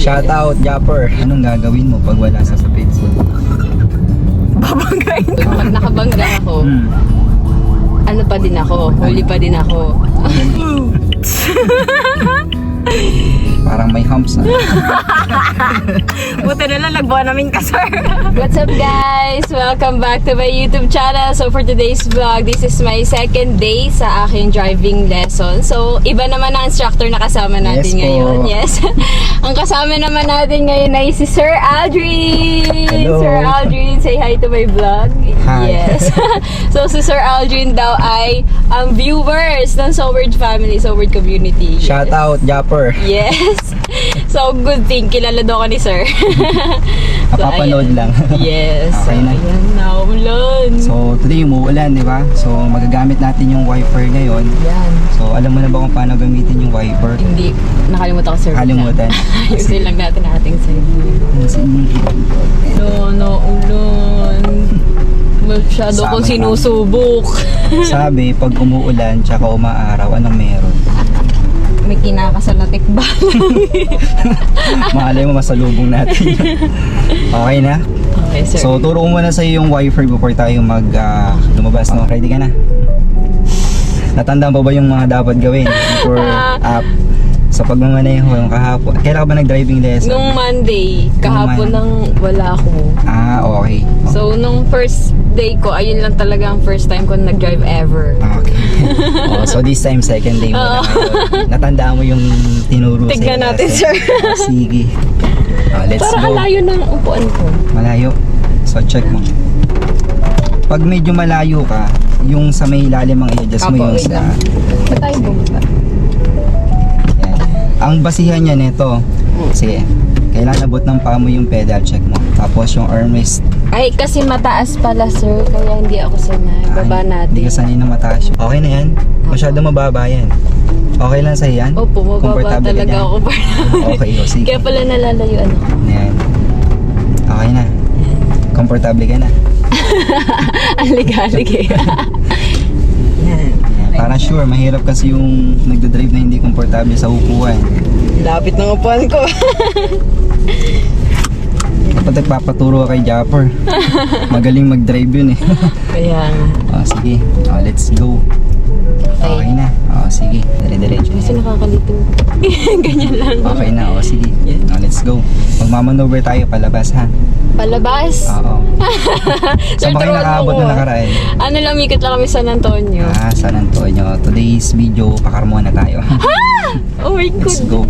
Shout out, Japper. Anong gagawin mo pag wala sa Facebook? Babanggain. Pag nakabangga ako, ano pa din ako, huli pa din ako. Parang may humps na. Buti na lang, nagbuha namin ka, sir. What's up, guys? Welcome back to my YouTube channel. So, for today's vlog, this is my second day sa aking driving lesson. So, iba naman ang instructor na kasama natin ngayon. Yes. Ang kasama naman natin ngayon ay si Sir Aldrin. Hello. Sir Aldrin, say hi to my vlog. Hi. Yes. So, si Sir Aldrin daw ay ang viewers ng Soward family, Soward community. Yes. Shout out, Japper. Yes. So, good thing. Kilala daw ko ni Sir. Napapanood lang. Yes. Okay na. Ayan na, ulan. So, today umuulan, di ba? So, magagamit natin yung wiper ngayon. Yan. So, alam mo na ba kung paano gamitin yung wiper? Hindi. Nakalimutan ko, Sir. Kalimutan. Ayusin lang natin ang ating service. No, ulan. Masyado Sama kong ka. sinusubok. Sabi, pag umuulan tsaka umaaraw, anong meron? May kinakasal na tikbalang. Malay mo, masalubong natin. Okay na? Okay, Sir. So, turo ko muna sa iyo yung wiper before tayo lumabas, no? Ready ka na? Natandaan pa ba yung mga dapat gawin before sa pagmamaneho yung kahapon? Kailan ka ba nag-driving lesson? Nung Monday, kahapon nang wala ako. Okay. So, nung first day ko, ayun lang talaga ang first time ko nag-drive ever. Okay. So this time, second day mo na ngayon. Natandaan mo yung tinuro sa'yo. Tignan natin, kasi. sir. Sige. Let's Para go. kalayo ng upuan ko. Malayo. So check mo. Pag medyo malayo ka, yung sa may ilalim ang i-adjust mo yung wait sa... lang. Ba't tayo bumaba? Yan. Ang basihan niya nito. Sige. Kailangan abot ng paa mo yung pedal, check mo. Tapos yung armrest. Ay, kasi mataas pala, sir. Kaya hindi ako sanay. Baba natin. Hindi ka sanay na mataas. Okay na yan. Masyado mababa yan. Okay lang sa'yo yan? Opo, mababa Comfortable ka talaga dyan? ako. Okay, sige. Kaya pala nalalayuan ako. Yan. Okay na. Komportable ka na. Alig-alig eh. Yan. Yan. Para sure, mahirap kasi yung nagdadrive na hindi komportable sa upuan. Lapit ng upuan ko. Dapat nagpapaturo ka kay Japper. Magaling mag-drive yun eh. Kaya nga. Sige. Let's go. Okay na. Sige. Dire-diretso na Kasi yan. nakakalito. Ganyan lang. Okay na. Sige. Let's go. Magmamaneuver tayo palabas, ha? Palabas. Oo. Sir, Saan ba kayo turuan mo nakaabot ko, na nakaraan? Ano lang, mikit lang kami San Antonio. San Antonio. Today's video, pakarmo na tayo. Oh my Let's God. go.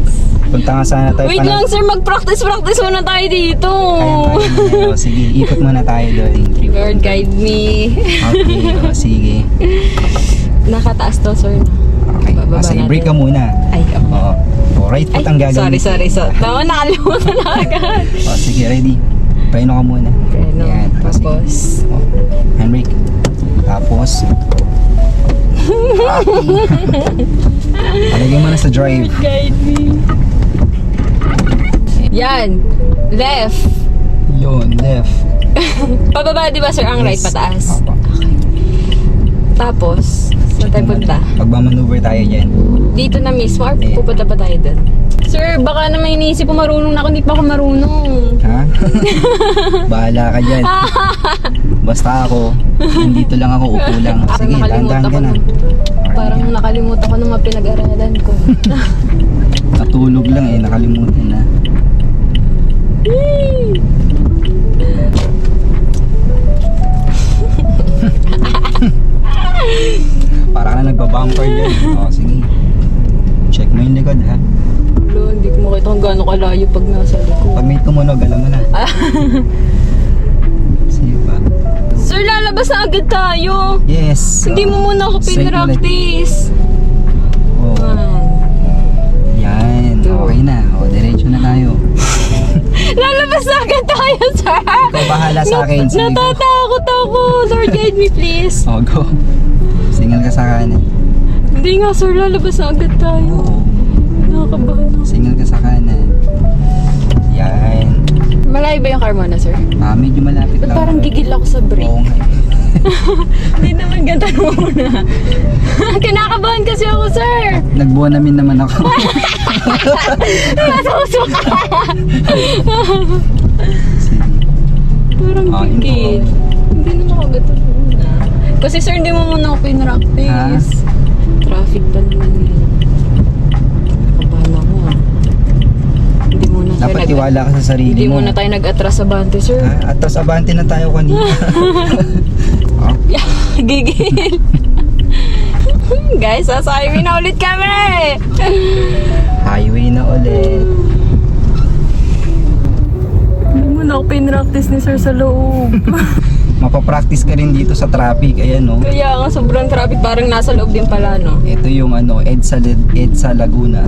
Punta nga sana tayo. Wait lang, sir. Mag-practice muna tayo dito. Kaya. Sige, ikot muna tayo doon. Lord, guide me. Okay, sige. Nakataas to, sir. Okay. Bababa Sige, natin. break ka muna. Ay, Oo. Right foot ang gagawin. Sorry. Tama, nakalimutan na agad. Sige, ready. Preno ka muna. Preno. Yan. Sige. Tapos. Handbrake. Tapos. Alagay mo na sa drive. Guide me. Yan. Left. Yun, left. Pababa, di ba, sir? Ang right, Yes. pataas. Opo. Tapos, saan tayo punta? Pagmamaneuver tayo dyan. Dito na mismo, or pupunta pa tayo doon? Sir, baka naman iniisip ko marunong na ako, hindi pa ako marunong. Ha? Bahala ka dyan. Basta ako, dito lang ako, upo lang. Sige, dahan-dahan ka na. Parang nakalimutan ko ng mga pinag-aralan ko. Natulog lang nakalimutan na. Para ka na nagbabumper dyan. Sige. Check mo yung likod, ha? Wala, hindi ko makita kung gaano kalayo pag nasa likod. Pag may tumunog, alam mo na. Sige pa. Sir, lalabas na agad tayo. Yes. Hindi mo muna ako Straight pinractice. Yan. Okay na. Diretso na tayo. Lalabas na agad tayo, sir. Ikaw bahala sa akin. Sige, go. Natatakot ako. Lord, guide me, please. Go. Singal ka sa kanan. Hindi nga, sir. Lalabas na agad tayo. Oo. Nakakabahan ako. Singal ka sa kanan. Yan. Malayo ba yung car mo na, sir? Medyo malapit Ba't lang. parang gigil ako sa brake? Oo nga. Hindi naman ganda mo muna. Kinakabahan kasi ako, sir. Nagbuwan namin naman ako. Nasusuka. Sige. Parang Ah, pigil. Hindi naman ako gato muna. Kasi sir, hindi mo muna ako pinractice. Traffic pa naman yun. Nakabahan ako ah. Hindi muna tayo Dapat tiwala ka sa sarili Hindi mo. muna tayo nag-atras sa bante, sir. Ha? Atras abante na tayo kanina. Oh, Gigil. Guys, sa highway na ulit kami. highway na ulit. Hindi mo na ako pinractice ni sir sa loob. Mapapractice ka rin dito sa traffic. Ayan, no? Kaya nga, sobrang traffic. Parang nasa loob din pala, no? Ito yung ano, EDSA Laguna.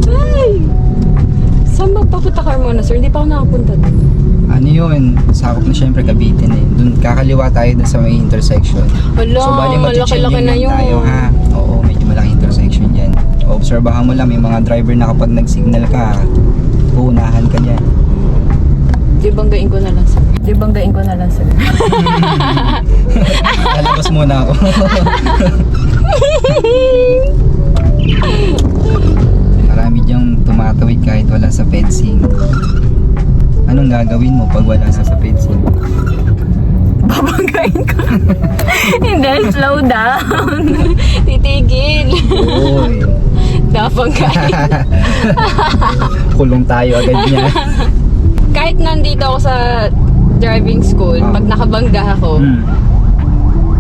Ay! Saan ba papunta Carmona, sir? Hindi pa ako nakapunta doon. Ano yun? Sakop na syempre Cavite na yun. Doon kakaliwa tayo dun sa may intersection. Wala, bali, malaki-laki mag-changing na lang yun. tayo, ha? Oo, medyo malaki intersection dyan. Obserbahan mo lang, may mga driver na kapag nag-signal ka, uunahan ka dyan. Di banggain ko na lang, sir. Di banggain ko na lang, sir. Lalabas muna ako. Marami dyang tumatawid kahit wala sa fencing. Anong gagawin mo pag wala sa fencing? Babanggain ko. Hindi, slow down. Titigil. Uy. Babanggain. Kulong tayo agad niya. Kahit nandito ako sa driving school, pag nakabangga ako,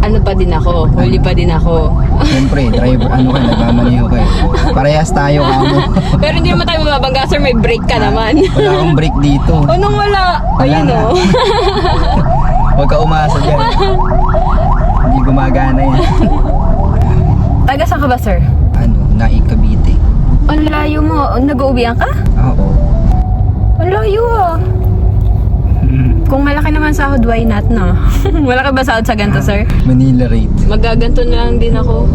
ano pa din ako, huli pa din ako. Siyempre, driver, ano ka, nagmamaneho ka eh. Parehas tayo, kamo. Pero hindi naman tayo mababangga, sir, may brake ka naman. Wala akong brake dito. Anong wala? Ayun nga. o. Huwag ka umasa dyan. Hindi gumagana yan. Taga saan ka ba, sir? Ano, Naik Cavite. Ang layo mo. Nag-uuwian ka? Oo. Ang layo ah. Kung malaki naman sahod, why not, no? Malaki ba sahod sa ganito, sir? Manila rate. Magaganto na lang din ako.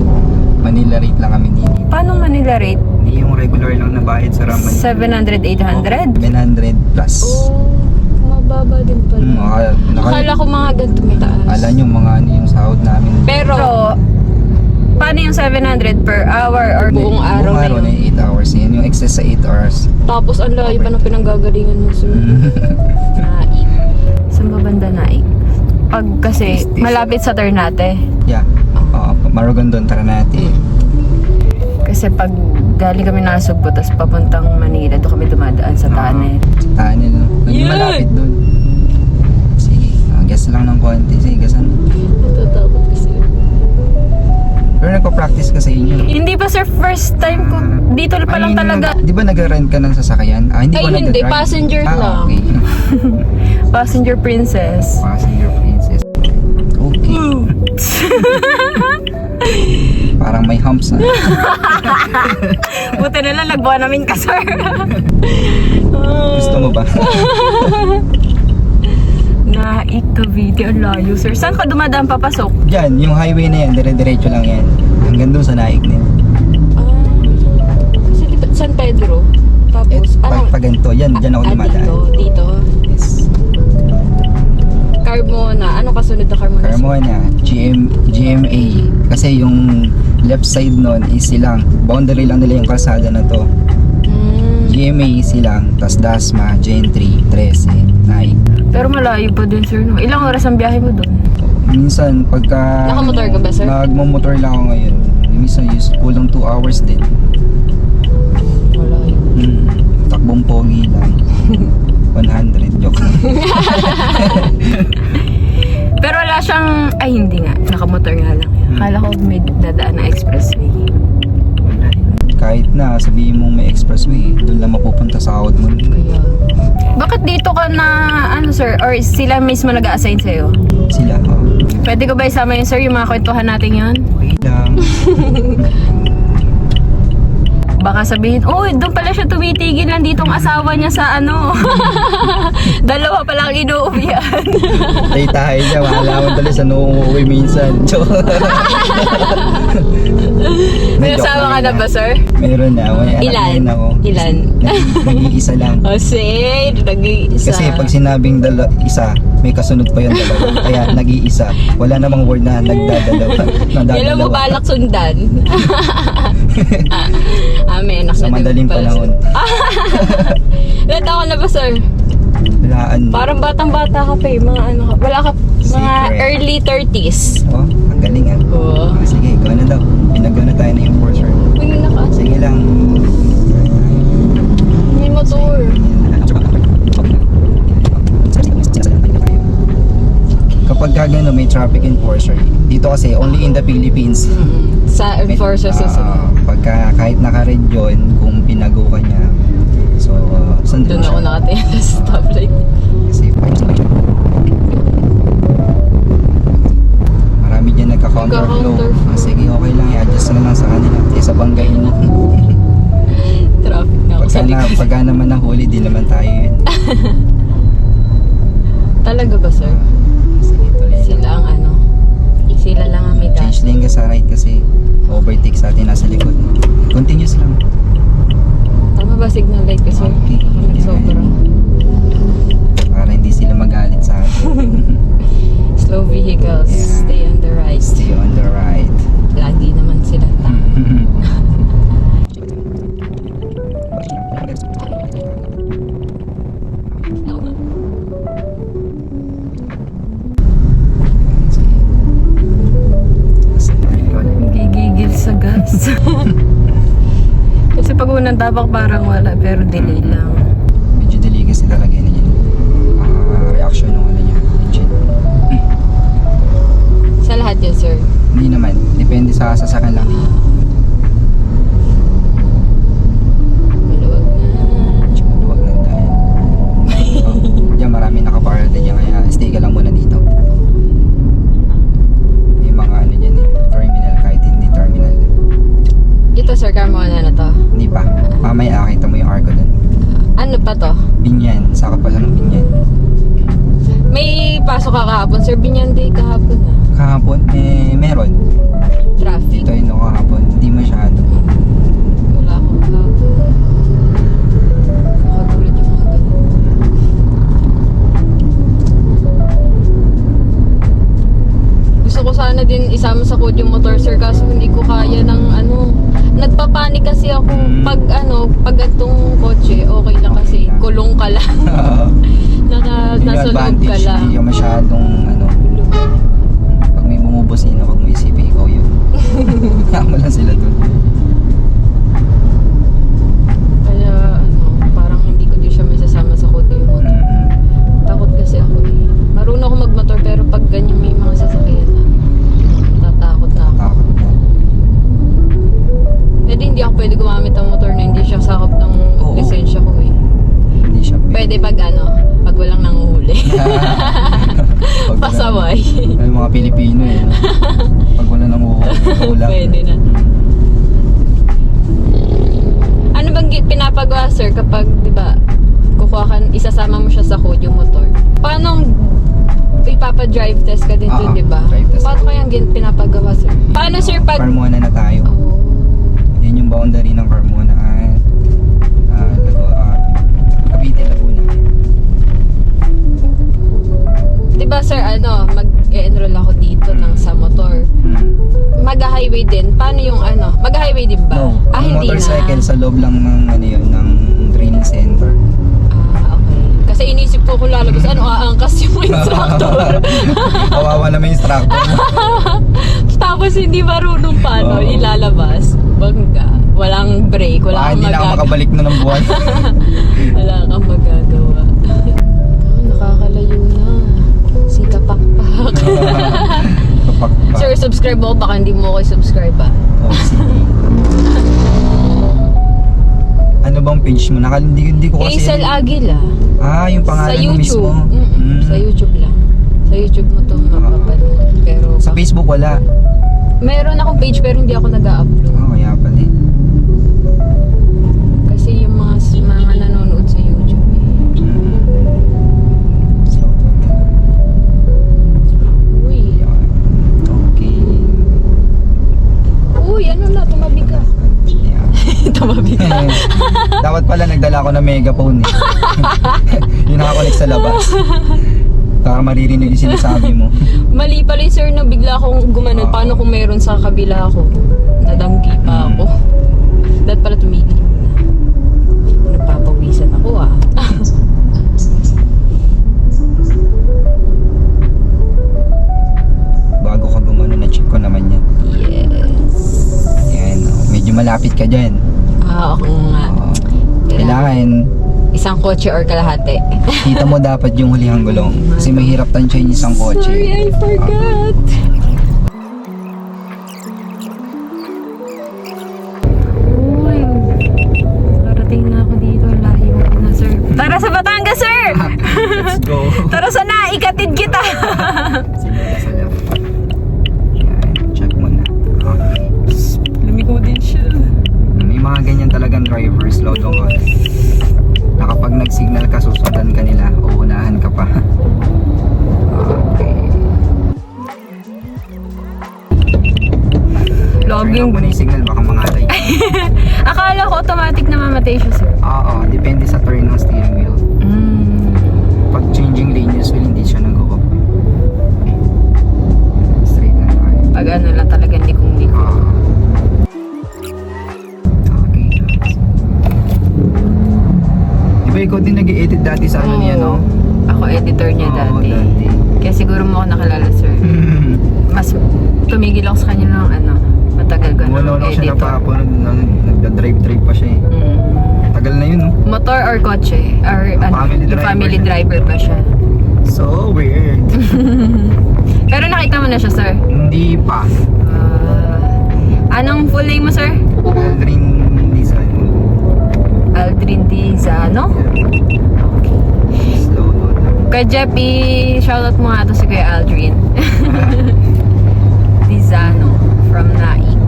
Manila rate lang kami dito. Paano Manila rate? Hindi yung regular lang na bayad sa Raman. 700, 800? 700 plus. Oh, mababa din pala. Akala ko mga ganito may taas. Akala nyo mga ano yung sahod namin. Pero, paano yung 700 per hour or buong araw na Buong araw na yun? yung 8 hours. Yan yung excess sa 8 hours. Tapos ang layo pa ng pinanggagalingan mo, sir. Naik. Saan ba banda Naik? Pag kasi Tis. malapit sa Ternate. Yeah. Marugan doon, tara natin. Kasi pag galing kami na Sugbo, tapos papuntang Manila, doon kami dumadaan sa Tanet. Tanin, no? Doon Yun! malapit doon. Sige, gas lang ng konti. Sige, gasan. Natatakot kasi. Pero nagpa-practice ka sa inyo. Hindi pa sir, first time ko. Dito pa lang talaga. Di ba nag-rent ka ng sasakyan? Hindi Ay, ko hindi. nag-drive. Passenger lang. Okay. Passenger princess. Passenger princess. Okay. Parang may humps na. Buti na lang, nagbuha namin ka sir. Gusto mo ba? Naik Cavite, ang layo sir. Saan ka dumadaan papasok? Yan, yung highway na yan, dire-diretso lang yan. Hanggang doon sa Naik na yan. Kasi di ba, San Pedro? Tapos, Pag ganito, yan, dyan ako dumadaan. Dito. Yes. Carmona. Ano kasunod na Carmona? Carmona, GMA. Kasi yung left side nun is silang, boundary lang nila yung kalsada na to. GMA silang, tas Dasma, Gentry, 13, Naik. Pero malayo pa dun sir. No? Ilang oras ang biyahe mo dun? Minsan, pagka... Nakamotor ka ba, sir? Nagmamotor lang ako ngayon. Minsan, kulang 2 hours din. Malayo. Takbong pogi lang. 100, joke. Pero wala siyang... Ay, hindi nga. Nakamotor nga lang. Akala ko may dadaan na expressway. Kahit na sabihin mong may expressway, doon lang mapupunta sa sahod mo. Kaya... Bakit dito ka na, ano sir, or sila mismo nag-a-assign sa'yo? Sila, Pwede ko ba isama yun sir, yung mga kwentuhan natin yun? okay lang. Baka sabihin, oh, doon pala siya tumitigil, nandito ang asawa niya sa ano. Dalawa palang inuuwian. Tayo niya, mahalaman tuloy sa uuwi minsan. May asawa ka na ba sir? Meron na, may anak Ilan? din ako. Ilan? Nag-iisa lang. O say, nag-iisa. Kasi pag sinabing isa, may kasunod pa yung dalawa. Kaya nag-iisa. Wala namang word na nagdadalawa. Kailan mo balak sundan? Ilan taon na ba, sir? Walaan. Parang batang-bata ka pa eh. Mga ano ka. Wala ka. Mga Secret. early 30s. Oh, ang galing ah. Oo. Ah, sige, ikaw na daw. Pinagawa na tayo na enforcer. Uy, naka. Sige lang. May motor. Kapag gano'n may traffic enforcer, dito kasi only in the Philippines. Sa enforcer susunod. Pagka kahit naka-red yun, kung pinago ka niya, so sundin Doon ako siya. nakatingin sa stoplight. Kasi marami dyan nagka-counterflow. Nagka-counterflow. Sige, okay lang, i-adjust na lang sa kanila. Isa banggain mo. Traffic na ako sa likod. Pagka naman nahuli, di naman tayo yun. Talaga ba, sir? Sige, tuloy. Sila ang ano? Sila lang ang may Change gas. lane ka sa right kasi overtake sa atin nasa likod. Continuous lang. Tama ba signal light kasi? Okay. Ako nagsobra. Para hindi sila magalit sa atin. Slow vehicles, Yeah. stay on the right. Stay on the right. Lagi naman sila tama. Gigigil sa gas. Kasi pag unang tabak parang wala pero delay lang. Medyo delay kasi talaga yun yan. Reaction ng ano niya, engine. Sa lahat yun, sir. Hindi naman, depende sa sasakyan lang. Maluwag na. Huwag lang tayo. Diyan marami nakaparada dyan kaya stay ka lang muna dito. May mga ano dyan eh, terminal kahit hindi terminal. Ito, sir, Carmona na to. Hindi pa, mamaya kita mo yung arco dun. Ano pa to? Binyan, saka pa lang ng Binyan. May pasok ka kahapon, sir. Binyan day kahapon na. Kahapon, meron. Traffic. Dito yun kahapon, hindi masyado. Wala akong kahapon. Nakatulad yung mga ganun. Gusto ko sana din isama sa code yung motor, sir, kaso hindi ko kaya ng ano. Nagpapanik kasi ako pag gantong kotse, okay lang kasi Okay lang. kulong ka lang. Yung Nasa loob ka advantage, lang. hindi ka masyadong ano, pag may bumubusina, wag mo isipin ikaw yun. Kaya mo lang sila dun. Kaya ano, parang hindi ko din siya masasama sa kode yung motor. Takot kasi ako eh. Marunong ako magmotor pero pag ganyan may mga sasakyan na, tatakot na ako. Takot mo. Pwede hindi ako pwede gumamit ng motor na hindi siya sakop ng Oo. lisensya ko eh. Hindi siya Pwede pag ano, pag walang nanguhuli. Pag wala- Pasaway. Ay, mga Pilipino eh. No? Pag wala nang uhula. Pwede na. Ano bang pinapagawa, sir, kapag, di ba, kukuha ka, isasama mo siya sa code yung motor? Paano ipapa-drive test ka din dun, Oo, di ba? drive test. Paano kayang pinapagawa, sir? Paano, sir, pag... Carmona na tayo. Oh. Yan yung boundary ng Carmona at Cavite, Laguna. Di ba, sir, ano, mag-enroll ako dito ng sa motor. Mag-highway din. Paano yung ano? Mag-highway din ba? No, ang Hindi motorcycle na. sa loob lang ng ano yun, ng training center. Okay. Kasi inisip ko kung lalabas, ano, aangkas yung instructor. Kawawa na may instructor mo. Tapos hindi marunong paano Oo. ilalabas. Bangga. Walang break, wala kang Hindi na ako magagawa. makabalik na ng buwan. Wala kang magagawa. Nakakalayo na. Si Kapakpak. Kapak pa. Sir, subscribe mo. Baka hindi mo ako subscribe ah. Oh, sige. Ano bang page mo? Hindi ko kasi... Hazel Aguila. Yung Sa pangalan mo YouTube. mismo. Sa YouTube lang. Sa YouTube mo to mapapanood. Pero Sa Facebook wala. meron akong page pero hindi ako nag-upload. Kaya pala eh. Kasi yung mga nanonood sa YouTube eh. So, Uy. yun. Okay. Uy, ano na, tumabi ka. Yeah. Tumabi ka. Dapat pala nagdala ako ng megaphone eh. Yung nakakonect sa labas. Para maririnig yung sinasabi mo. Mali pala yung sir na bigla akong gumanon. Paano kung meron sa kabila ako? Nadanggi pa ako. Dapat pala tumigil muna. Nagpapawis Oo nga. Kailangan, Isang kotse or kalahati. kita mo dapat yung hulihang gulong. Kasi mahirap tansyahin yung isang kotse. Sorry, I forgot. Uy, narating na ako dito. Layo ko na, sir. Tara sa Batangas, sir! Let's go. Tara sa naikatid kita! Sige, sa left. Yan, check mo na. Okay. Lumigo din siya. May mga ganyan talagang drivers, slow down ka. Na kapag nag-signal ka, susundan ka nila, uunahan ka pa. Okay. Loging. Turn off mo na yung signal, baka mangalay. Akala ko automatic na mamatay siya, sir. Oo, depende sa turn ng steering wheel. Pag changing lane, usually hindi siya nag-off. Okay. Straight na tayo. Pag ano lang talaga likong-liko. Okay. Di ba ikaw din nag-i-edit dati sa ano niya, no? Ako editor niya Oo, dati. Kaya siguro mo ako nakilala, sir. Mas tumigil ako sa kanya ng ano, matagal ko Wala ng lang siya editor. napapanood, nagda-drive pa siya eh. Tagal na yun, no? Motor or kotse? Or ano, Family yung driver family siya. driver pa siya. So weird. Pero nakita mo na siya, sir? Hindi pa. Anong full name mo, sir? Aldrin Design. Aldrin Dizano? Slow down lang. Kaya Jeff, i-shoutout mo nga to si Kuya Aldrin. Dizano from Naik.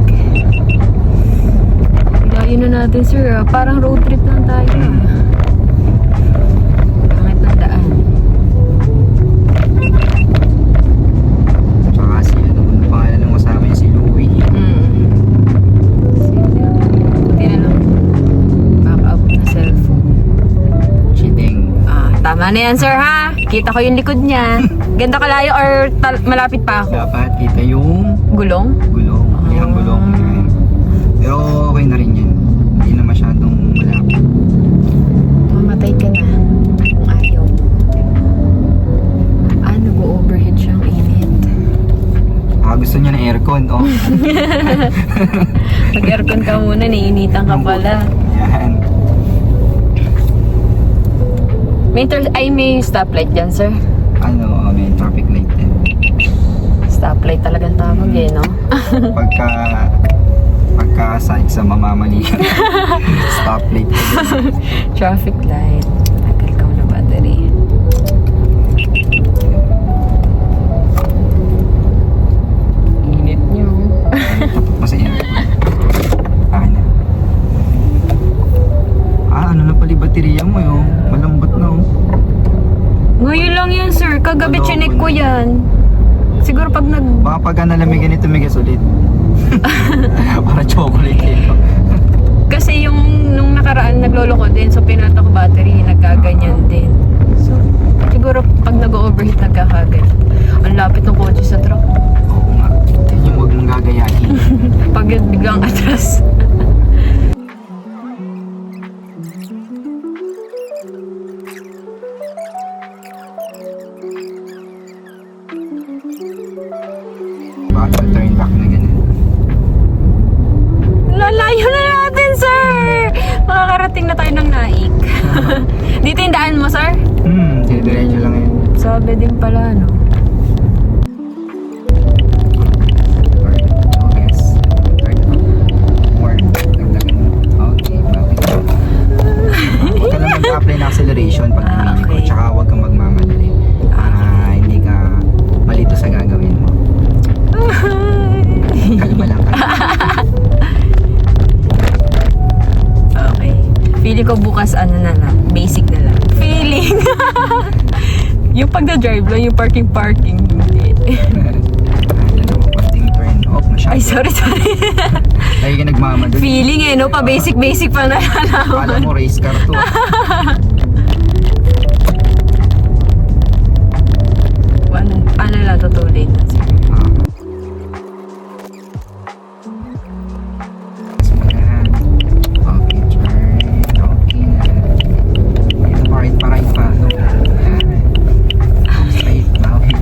Layo na natin, sir. Parang road trip lang tayo. Pangit ng daan. Tsaka si ano pangalan ng kasama niya, si Louie. Buti na lang. Back up na cellphone. Chideng. Tama na yan, sir, ha? Kita ko yung likod niya. Ganda kalayo or malapit pa ako? Dapat kita yung Gulong? gulong. Yung gulong. Yan. Pero okay na rin yan. Hindi na masyadong malapit. Mamatay ka na. Kung ayaw. Nag-overheat siyang init. Gusto niya ng aircon, oh. Mag-aircon ka muna, naiinitan ka pala. Yan. May stoplight dyan, sir. Ano, may traffic light din. Stoplight talagang tawag eh, no? Pagka sa exam mamamali ka. Stoplight ka din. Traffic light. Tagal ka na battery. Init niyo. Tapos mo sa aircon. Akin na. Ano na pala yung baterya mo yun? Malambot na oh. Ngayon lang yan, sir. Kagabi Ano, chinek ko yan. Siguro pag Baka pagka nalamigan ito, tumigas ulit. Para chocolate eh. Kasi yung nung nakaraan naglolo ko din, so pinata ko battery, nagkaganyan din. So, siguro pag nag-overheat nagkakaganyan. Ang lapit ng kotse sa truck. Oo nga. Yan yung huwag mong gagayahin. Pag biglang atras. Baka turn back na ganun. Lalayo na natin, sir! Makakarating na tayo ng Naik. Dito yung daan mo, sir? Diretso lang yun. Sabi din pala, no? Turn. Oh, yes. Turn. More. Dagdagan mo. Okay, bakit? Huwag ka lang mag-apply ng acceleration pag pumili ko. Okay. Tsaka huwag kang magmamadali. Hindi ka malito sa gagawin mo. Kalma lang. Okay. Feeling ko bukas ano na lang, basic na lang. Feeling! Yung pagda-drive lang, yung parking. Hindi. Ayan ako, konting turn off. Masyado. Ay, sorry. Lagi ka nagmamadali. Feeling eh, no? Pa-basic pa na Akala mo race car to. Ano lang, tutuloy na, sir. Okay, turn. Okay na. Ito pa, right pa. No? Straight na. Okay.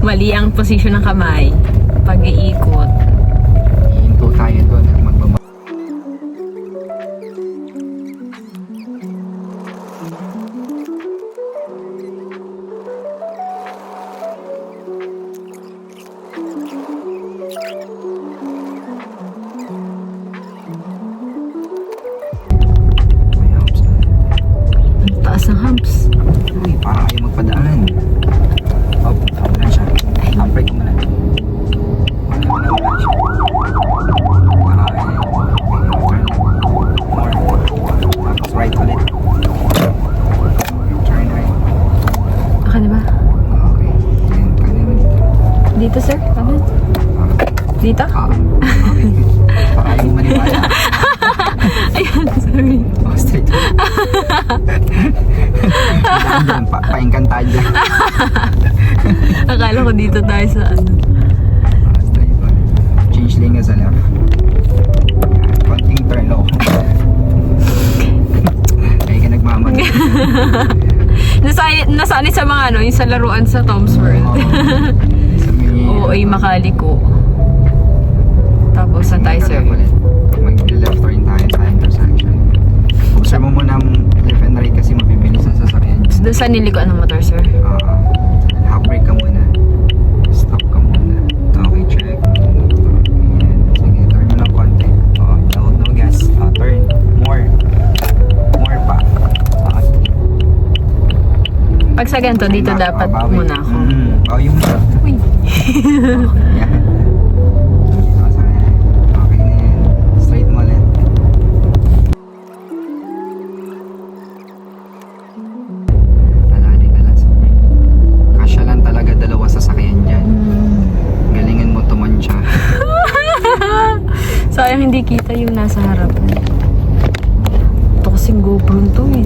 Mali ang posisyon ng kamay. Pag-iikot. Iinto tayo doon at magbaba. Parang ayaw magpadaan. Hop, wala siya. Brake ko muna. Wala siya. Tapos right ulit. Turn right. Baka na ba? Okay. Then, kanan dito. Dito, sir? Ano? Dito? Okay. Para ayaw maniwala. Ayun, sorry. Oh, straight. Dyan, paengkantado. Akala ko dito tayo sa ano. Straight. Change lane nga sa left. Konting turn low. Kaya ka nagmamag. Nasanay sa mga ano, yung sa laruan sa Tom's World. Oo, ay makaliko. Tapos na tayo, sir. Mag-left turn tayo sa intersection. Observe mo muna ang left and right kasi mabibilis ang sasakyan. Doon sa nilikuan ng motor, sir. Half brake ka muna. Stop ka muna. Okay, check. Ayan. Sige, turn mo ng konti. No gas. Turn. More. More pa. Pag sa ganito, dito dapat bawi. muna ako. Bawi mo siya. Uy. Yan. Okay na yan. Straight mo ulit. Alali ka lang sa brake. Kasya lang talaga dalawa sasakyan dyan. Galingan mo tumansya. Sayang hindi kita yung nasa harapan. Ito kasing GoPro to eh.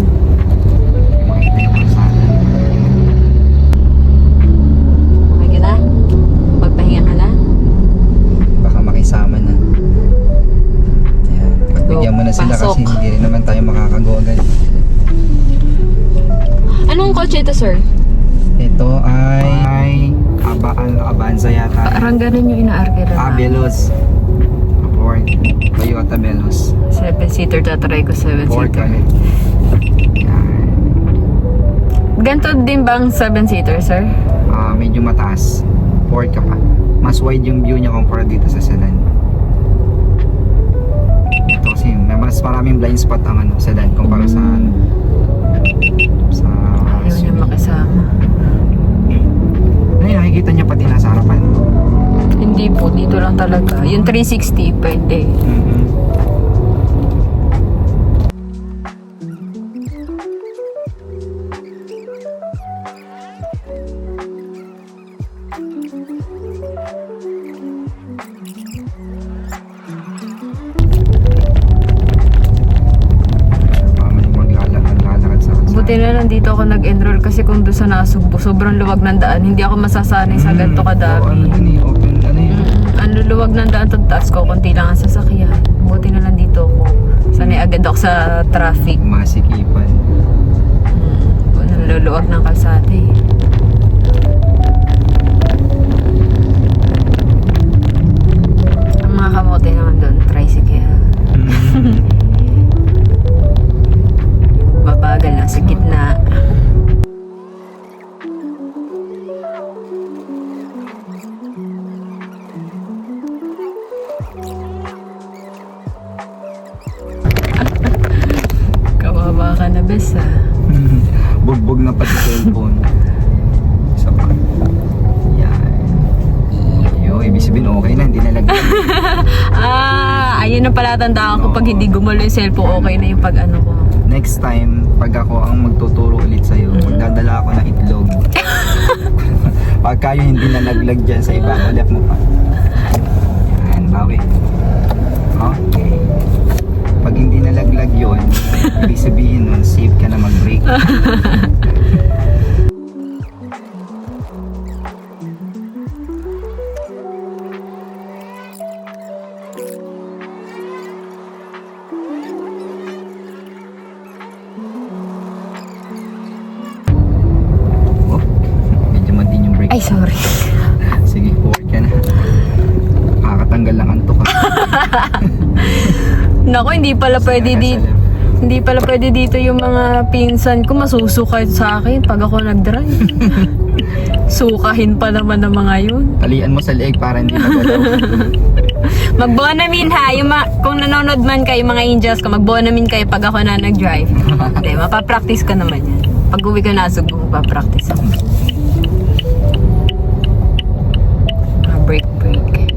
Makita yung kalsada. Okay ka na? Magpahinga ka na? Baka makisama na. Ayan. Pagbigyan mo na sila Pasok. kasi hindi rin naman tayo makakagawa agad. Anong kotse ito, sir? Ito ay Avanza yata. Parang ganun yung inaarke na. Veloz. Ford. Toyota Veloz. 7-seater, tatry ko Ford 7-seater. ulit. Yan. Ganito din bang 7-seater, sir? Medyo mataas. Ford ka pa. Mas wide yung view niya kumpara dito sa sedan. Ito kasi mas maraming blind spot ang sedan kumpara sa Ayaw niya makisama. Ay, nakikita niya pati nasa harapan. Hindi po, dito lang talaga. Yung 360, pwede. Maglalakad sa kalsada. Buti na lang dito ako nag-enroll kasi kung doon sa Nasugbo, sobrang luwag ng daan. Hindi ako masasanay sa ganito kadami. Dun eh, open, yun. Ang luluwag ng daan to taas ko, konti lang ang sasakyan. Buti na lang dito ako. Sanay agad ako sa traffic. Masikipan. Ang luluwag ng kalsada eh. Ang mga kamote naman doon, tricycle. Babagal lang sa gitna. Kawawa ka na, bes ah. Bugbog na pati cellphone. Isa pa. Yan. Yo, ibig sabihin okay na, hindi nalagyan. Ayun ang palatandaan ko pag hindi gumalo yung cellphone, okay na yung pag ano ko. Next time, pag ako ang magtuturo ulit sa'yo, magdadala ako ng itlog. Pagka yung hindi nalaglag dyan sa iba, left mo pa. Yan, bawi. Okay. Pag hindi nalaglag yun, ibig sabihin nun, safe ka na mag-brake. Oh, medyo matin yung brake. Ay, sorry. Sige, forward ka na. Kakatanggal lang antok ka. Naku, hindi pala pwede dito. Hindi pala pwede dito yung mga pinsan ko masusukay sa akin pag ako nag-drive. Sukahin pa naman ng mga yun. Talian mo sa leeg para hindi magalaw. Mag-bonamin ha. Kung nanonood man kayo mga angels ko, mag-bonamin kayo pag ako na nag-drive. Hindi, mapapractice ko naman yan. Pag uwi ka na, Subo, pa-practice ako. Break.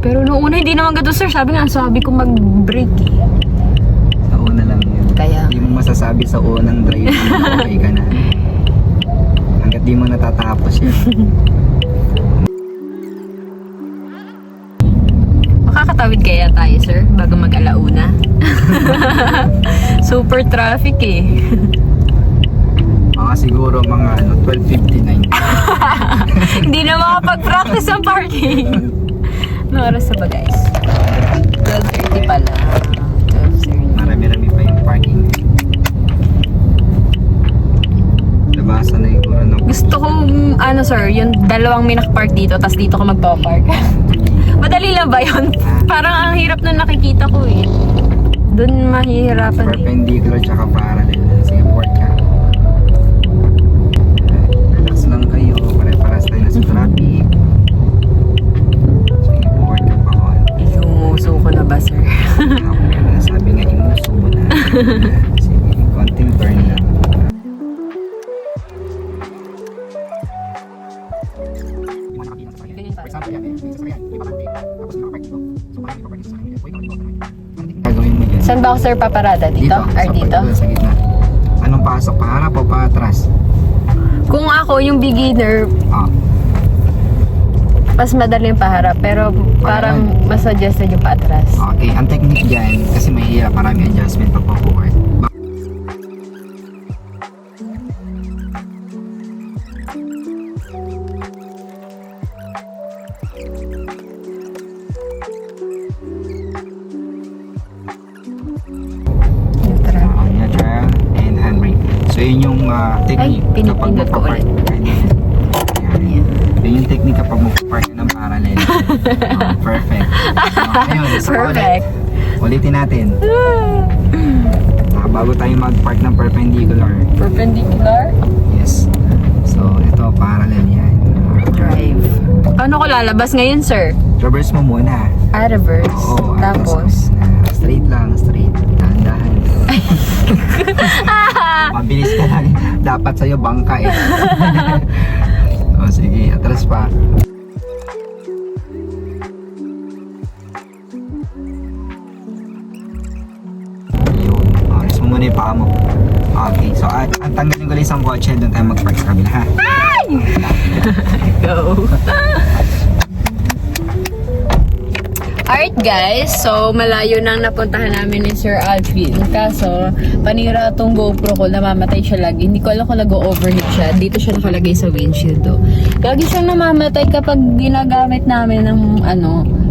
Pero noong una, hindi naman ganito, sir. Sabi ko mag-break eh. Sa una lang yun. Kaya- Hindi mo masasabi sa unang drive na okay ka na. Hanggat di mo natatapos yun. Makakatawid kaya tayo, sir, bago mag-alauna? Super traffic eh. Mga siguro mga 12:59. Hindi na makapag-practice ang parking. Ano oras na ba, guys? 12:30 pala. 12:30. Marami-rami pa yung parking. Labasan na siguro ng... Gusto kong, sir, yung dalawang may nakapark dito, tas dito ka magpapark. Madali lang ba yun? Parang ang hirap na nakikita ko eh. Doon mahihirapan eh. Perpendicular tsaka parallel. Sige, work ka. Relax lang kayo. Pare-paras tayo na sa traffic. Sige, work ka pa ko. Iumuso ko na ba, sir? Sabi nga, imuso mo na. Sige, konting turn lang. Gagawin mo yan. Saan ba ako, sir, paparada? Dito? Or dito? Sa gitna. Anong pasok? Paharap o paatras? Kung ako, yung beginner, Ah, mas madaling paharap. Pero parang mas suggested yung paatras. okay. Ang technique dyan, kasi mahirap, marami adjustment pag po-forward. Neutral and handbrake. So yun yung technique Ay, pinipindot ko magpa-park. Ayan. Yun yung technique kapag magpa-park ka ng parallel. Perfect. Ayun, isa pa Perfect. Ulitin natin. Bago tayo mag-park ng perpendicular. Perpendicular? Yes. So ito, parallel yan. Drive. Paano ko lalabas ngayon, sir? Reverse mo muna. Reverse. Oo. Tapos? Straight lang, straight. Dahan-dahan. Mabilis ka lang. Dapat sa'yo bangka eh. O sige, atras pa. Ayun. Alis mo muna yung paa mo. Okay, so ang tanggalin ko lang isang kotse, doon tayo mag-park sa kabila ha. Go. Alright guys, so malayo nang napuntahan namin ni Sir Alvin. Kaso, panira tong GoPro ko, namamatay siya lagi. Hindi ko alam kung nag-overheat siya. Dito siya nakalagay sa windshield do. Lagi siyang namamatay kapag ginagamit namin ng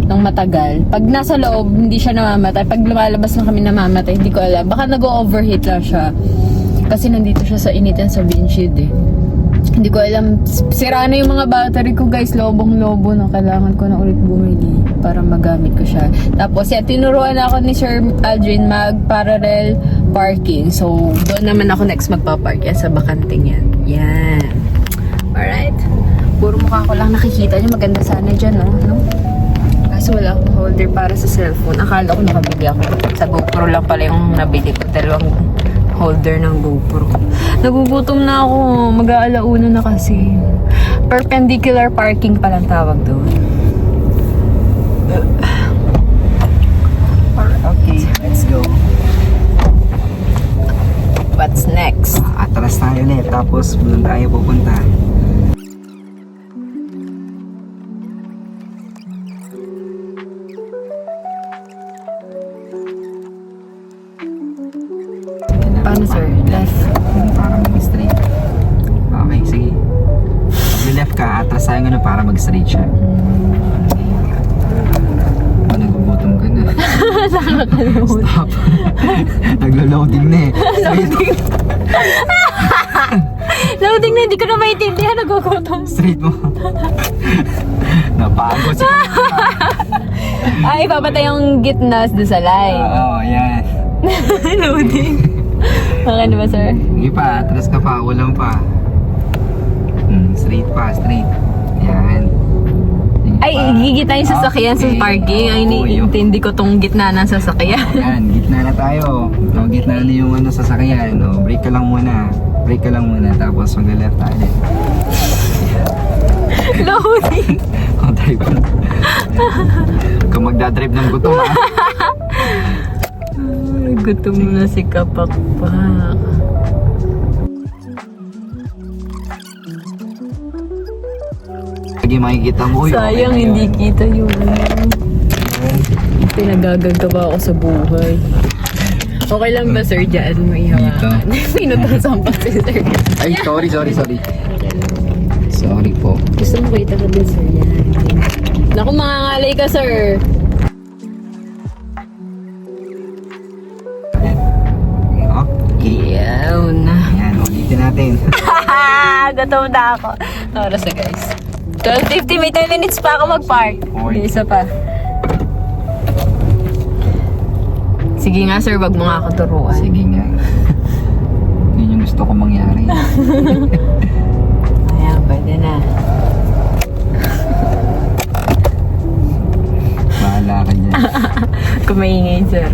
ng matagal. Pag nasa loob, hindi siya namamatay. Pag lumalabas na kami namamatay, hindi ko alam. Baka nag-overheat lang siya. Kasi nandito siya sa initan sa windshield eh. Hindi ko alam. Sira na yung mga battery ko guys. Lobong-lobo na. Kailangan ko na ulit bumili para magamit ko siya. Tapos yan, tinuruan ako ni Sir Aldrin mag-parallel parking. So, doon naman ako next magpapark yan sa bakanting yan. Yan. Alright. Puro mukha ko lang nakikita niyo. Maganda sana dyan, no? Kaso wala akong holder para sa cellphone. Akala ko nakabili ako. Sa GoPro lang pala yung nabili ko. Dalawang holder ng GoPro. Nagugutom na ako. Mag-aalauna na kasi. Perpendicular parking palang tawag doon. Okay, let's go. What's next? Atras tayo ulit, tapos doon tayo pupunta. Paano sir? Left. Para mag-straight. Okay, sige. Pag left ka, atras tayo ngayon para mag-straight siya. Nagugutom ka na. Stop. Naglo-loading na eh. Loading. Loading na, hindi ko na maintindihan. Nagugutom. Straight mo. Napagod siya. Ay, papatay yung gitna doon sa line. Oo, yan. Loading. Okay na ba, sir? Sige pa, atras ka pa, ulang pa. Straight pa, straight. Yan. Sige. Ay, gigitna yung sasakyan sa Okay. parking. Ay, Oo, yun. iniintindi ko tong gitna ng sasakyan. Yan, gitna na tayo. O, gitna na yung ano sasakyan. O, brake ka lang muna. Brake ka lang muna. Tapos mag-left tayo. Loading. O, drive ka. Kung magdadrive ng gutom ha. Ay, gutom na si Kapakpak. Lagi makikita mo. uy, okay Sayang, na yun. hindi kita yung pinagagagawa ko sa buhay. Okay lang ba, sir? Diyan mo ihawakan. Pinutusan pa si sir. Ay, sorry. Sorry po. Gusto mo kita ka din, sir? Yan. Naku, mangangalay ka, sir. Okay. Yan. Yan, ulitin natin. Gutom na ako. Oras na, guys. 12:50, may 10 minutes pa ako mag-park. Okay. Isa pa. Sige nga, sir, wag mo nga ako turuan. Sige nga. Yun yung gusto ko mangyari. Ayan, pwede na. Bahala ka dyan. Kumaingay, sir.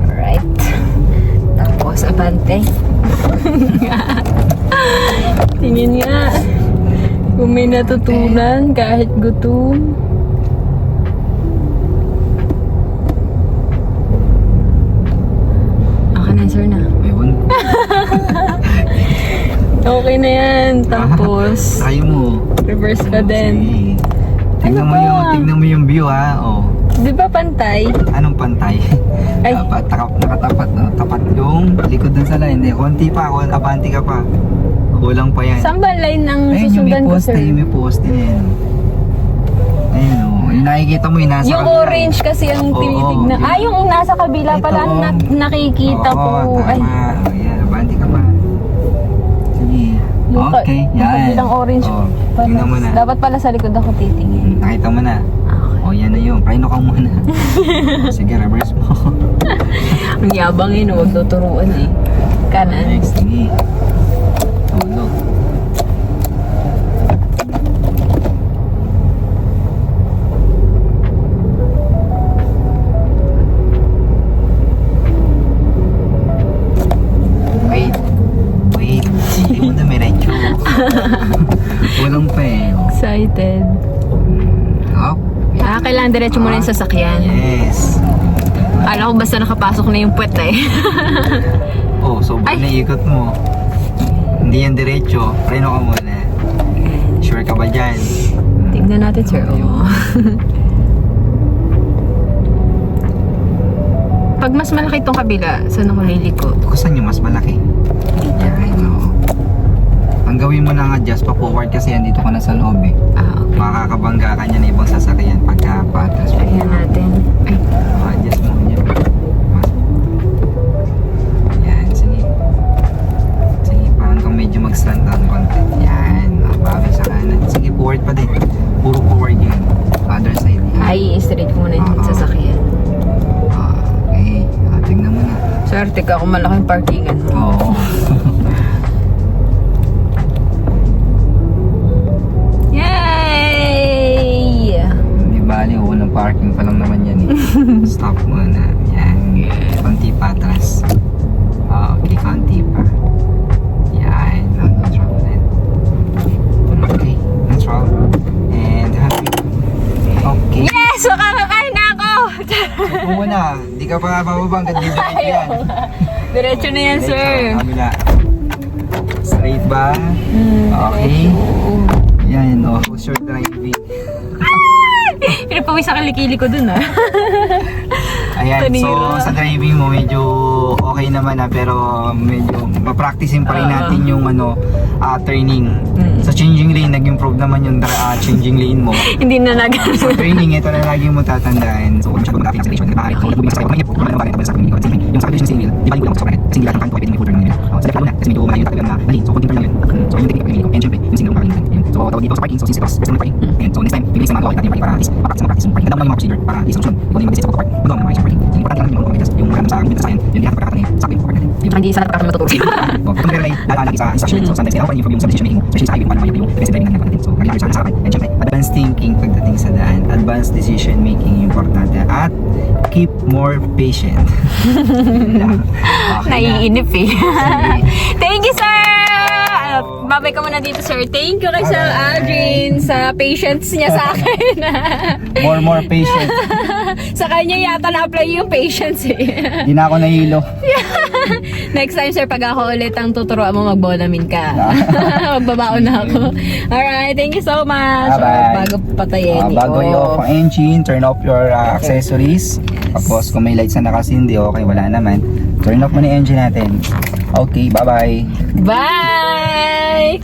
Alright. Tapos, abante. Tingin nga. Kung may natutunan kahit gutom. Okay na, sir na. Ewan ko. Okay na yan. Tapos, Tayo mo. reverse ka din. Sige. Tingnan mo Ano yung, ba? tingnan mo yung view ha. Oh. Di ba pantay? Anong pantay? Ay. Dapat nakatapat, no? Tapat yung likod dun sa line. Hindi, konti pa. Abanti ka pa. Kulang pa yan. Saan ba line ng Ayun, yung may susundan ko, poste, sir? yung may poste na yan. Ayun o. Yung nakikita mo yung nasa Yung kabila, orange kasi ang Oo, tinitignan. yun. Yung nasa kabila Ito, pala ang oh. nakikita Oo, ko. tama. Ay, Ayan, abanti ka pa. Sige. yung, Okay, yung yan. kabilang orange Oh, pala. tingnan mo na. Dapat pala sa likod ako titingin. Nakita mo na. Okay. O, yan na yun. Prino ka muna. Sige, reverse mo. Ang yabang yun, huwag tuturuan eh. Kanan. Next, sige. Tulog. Wait. Hindi mo na merecho. Walang pa eh. Excited. Up. Kailangan diretso muna yung sasakyan. Yes. Akala ko basta nakapasok na yung puwet eh. Oh, sobrang naiikot mo. Hindi yan diretso. Preno ka muna. Sure ka ba dyan? Tignan natin, sir. Oh. Pag mas malaki itong kabila, saan ako liliko? Kung saan yung mas malaki? Yan, oo. Ang gawin mo lang adjust pa forward kasi yan dito ka na sa loob eh. Okay. Makakabangga ka niya na ibang sasakyan pagka patras. Ayan natin. Ay, Adjust mo niya. Yan, sige. Sige, parang kang medyo mag-stand down konti. Yan, mabawi sa kanan. Sige, forward pa din. Puro forward yan. Other side. Yan. ay, straight ko muna yung Oo. sasakyan. Okay, tignan mo na. Swerte ka kung malaking parkingan mo. Oo. Yay! Di bali, unang parking pa lang naman yan eh. Stop muna. Yan. Konti pa atras. Okay, konti pa. Yan. Neutral ulit. Okay, neutral. And happy. Okay. Yes! Makakakain na ako! Ito muna. Di ka pa bababa hanggang dito yan. Diretso na yan, sir. Kabila. Straight ba? Okay. Yan. Oh, who's your driving? Pinapawis sa kilikili ko dun Ayan, Taniro. so sa driving mo medyo okay naman pero medyo ma-practicein pa rin natin yung training. Sa changing lane, nag-improve naman yung changing lane mo. Hindi na nagano. Sa training, ito na lagi mo tatandaan. So, kung siya ba mag-acceleration, maaari kung nag-ubing sa sayo, kung nangyay po, kung naman ba sa akin, yung sa condition ng steering wheel, di ba yung sa kasi hindi lahat ng time po pwede may full turn ng nila. Sa left na, kasi medyo malayo yung tatagalan na mali. So, konting turn lang yun. So, yung technique ko, and syempre, yung signal mo yun. So, tawag dito sa parking, so since ito, first time parking. And so, next time, bibilis na magawa natin yung parking para at least ma-practice yung parking. Tanda mo lang yung mga procedure para at least sunod. Ikaw na yung mag-decide sa pagpapark, magawa mo naman yung parking. So, importante lang yung commitment yung sa commitment sa akin, yung lahat ng pagkakataon sa akin yung parking. Hindi sa pagkakataon matuturo. Kung meron ay lagi sa instruction. So, sometimes kailangan pa rin yung sa decision making mo. Especially sa highway, kung ano yung defensive driving na ginagawa natin. So, kailangan sa harapan. And syempre, advanced thinking pagdating sa daan. Advanced decision making importante. At keep more patient. Naiinip eh. Thank you, sir! Babay ka muna dito, sir. Thank you kay Sir Aldrin sa patience niya sa akin. More patient. Sa kanya yata na-apply yung patience eh. Hindi na ako nahilo. Next time, sir, pag ako ulit ang tuturuan mo, magbolamin ka. Magbabaon na ako. Alright, thank you so much. Bye-bye. Bago patayin. Bago i-off ang engine, turn off your accessories. Tapos kung may lights na nakasindi, okay, wala naman. Turn off mo na yung engine natin. Okay, bye-bye. Bye!